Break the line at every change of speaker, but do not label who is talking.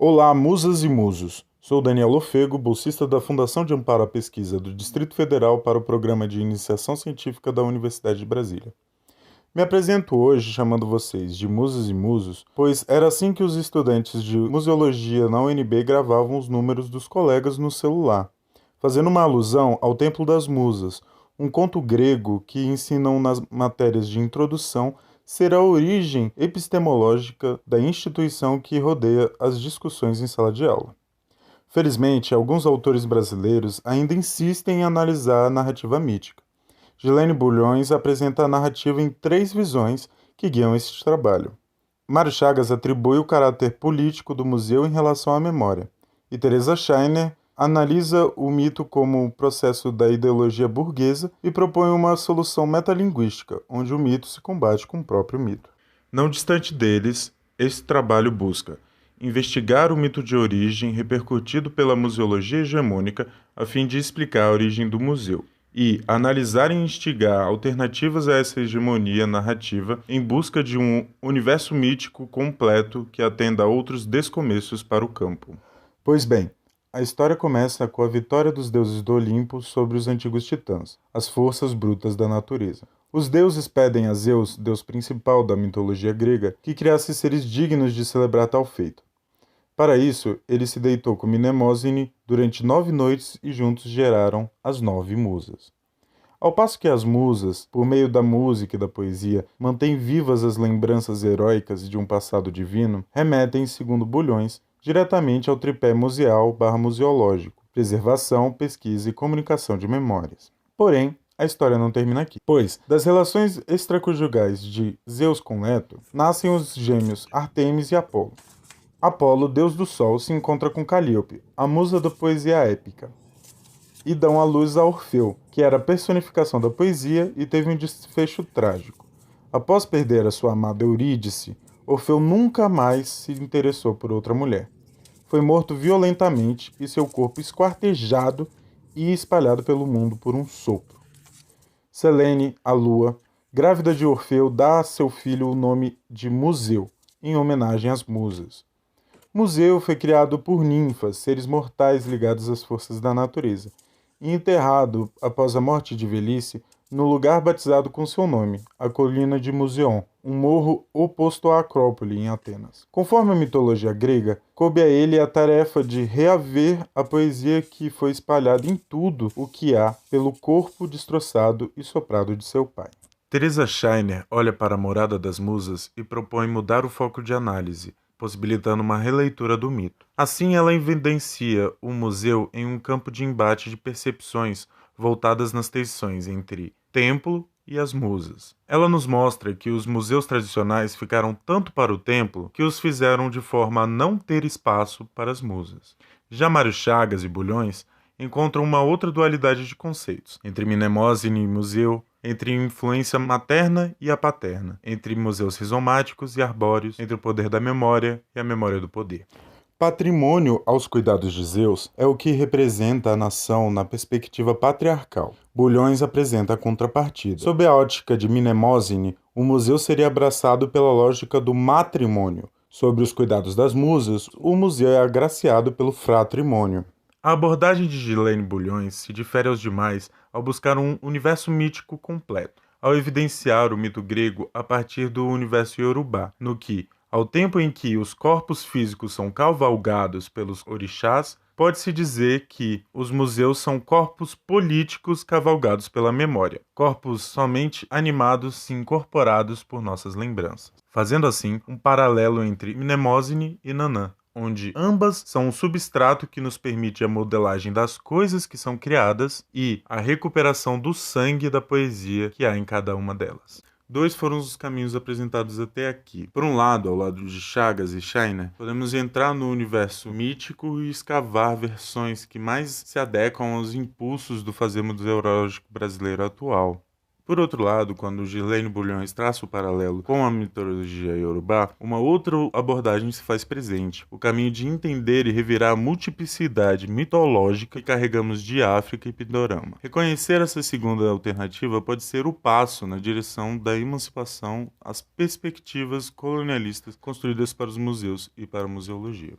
Olá, musas e musos. Sou Daniel Ofego, bolsista da Fundação de Amparo à Pesquisa do Distrito Federal para o Programa de Iniciação Científica da Universidade de Brasília. Me apresento hoje chamando vocês de musas e musos, pois era assim que os estudantes de museologia na UNB gravavam os números dos colegas no celular, fazendo uma alusão ao Templo das Musas, um conto grego que ensinam nas matérias de introdução ser a origem epistemológica da instituição que rodeia as discussões em sala de aula. Felizmente, alguns autores brasileiros ainda insistem em analisar a narrativa mítica. Gilene Bulhões apresenta a narrativa em 3 visões que guiam este trabalho. Mário Chagas atribui o caráter político do museu em relação à memória, e Teresa Scheiner analisa o mito como processo da ideologia burguesa e propõe uma solução metalinguística, onde o mito se combate com o próprio mito. Não distante deles, esse trabalho busca investigar o mito de origem repercutido pela museologia hegemônica a fim de explicar a origem do museu, e analisar e instigar alternativas a essa hegemonia narrativa em busca de um universo mítico completo que atenda a outros descomeços para o campo. Pois bem, a história começa com a vitória dos deuses do Olimpo sobre os antigos titãs, as forças brutas da natureza. Os deuses pedem a Zeus, deus principal da mitologia grega, que criasse seres dignos de celebrar tal feito. Para isso, ele se deitou com Mnemosine durante 9 noites e juntos geraram as 9 musas. Ao passo que as musas, por meio da música e da poesia, mantêm vivas as lembranças heróicas de um passado divino, remetem, segundo Bulhões, diretamente ao tripé museal/museológico, preservação, pesquisa e comunicação de memórias. Porém, a história não termina aqui, pois, das relações extraconjugais de Zeus com Leto, nascem os gêmeos Ártemis e Apolo. Apolo, deus do sol, se encontra com Calíope, a musa da poesia épica, e dão à luz a Orfeu, que era a personificação da poesia e teve um desfecho trágico. Após perder a sua amada Eurídice, Orfeu nunca mais se interessou por outra mulher. Foi morto violentamente e seu corpo esquartejado e espalhado pelo mundo por um sopro. Selene, a lua, grávida de Orfeu, dá a seu filho o nome de Museu, em homenagem às musas. Museu foi criado por ninfas, seres mortais ligados às forças da natureza, e enterrado, após a morte de velhice, no lugar batizado com seu nome, a colina de Museion, um morro oposto à Acrópole, em Atenas. Conforme a mitologia grega, coube a ele a tarefa de reaver a poesia que foi espalhada em tudo o que há pelo corpo destroçado e soprado de seu pai. Teresa Scheiner olha para a morada das musas e propõe mudar o foco de análise, possibilitando uma releitura do mito. Assim, ela evidencia o museu em um campo de embate de percepções voltadas nas tensões entre templo e as musas. Ela nos mostra que os museus tradicionais ficaram tanto para o templo que os fizeram de forma a não ter espaço para as musas. Já Mário Chagas e Bulhões encontram uma outra dualidade de conceitos, entre Mnemosine e museu, entre influência materna e a paterna, entre museus rizomáticos e arbóreos, entre o poder da memória e a memória do poder. Patrimônio aos cuidados de Zeus é o que representa a nação na perspectiva patriarcal. Bulhões apresenta a contrapartida. Sob a ótica de Mnemosine, o museu seria abraçado pela lógica do matrimônio. Sobre os cuidados das musas, o museu é agraciado pelo fratrimônio. A abordagem de Gilene Bulhões se difere aos demais ao buscar um universo mítico completo, ao evidenciar o mito grego a partir do universo iorubá, no que, ao tempo em que os corpos físicos são cavalgados pelos orixás, pode-se dizer que os museus são corpos políticos cavalgados pela memória, corpos somente animados e incorporados por nossas lembranças, fazendo assim um paralelo entre Mnemosine e Nanã, onde ambas são um substrato que nos permite a modelagem das coisas que são criadas e a recuperação do sangue da poesia que há em cada uma delas. 2 foram os caminhos apresentados até aqui. Por um lado, ao lado de Chagas e Scheiner, podemos entrar no universo mítico e escavar versões que mais se adequam aos impulsos do fazer museológico brasileiro atual. Por outro lado, quando Gilene Bulhões traça o paralelo com a mitologia iorubá, uma outra abordagem se faz presente, o caminho de entender e revirar a multiplicidade mitológica que carregamos de África e Pindorama. Reconhecer essa segunda alternativa pode ser o passo na direção da emancipação às perspectivas colonialistas construídas para os museus e para a museologia.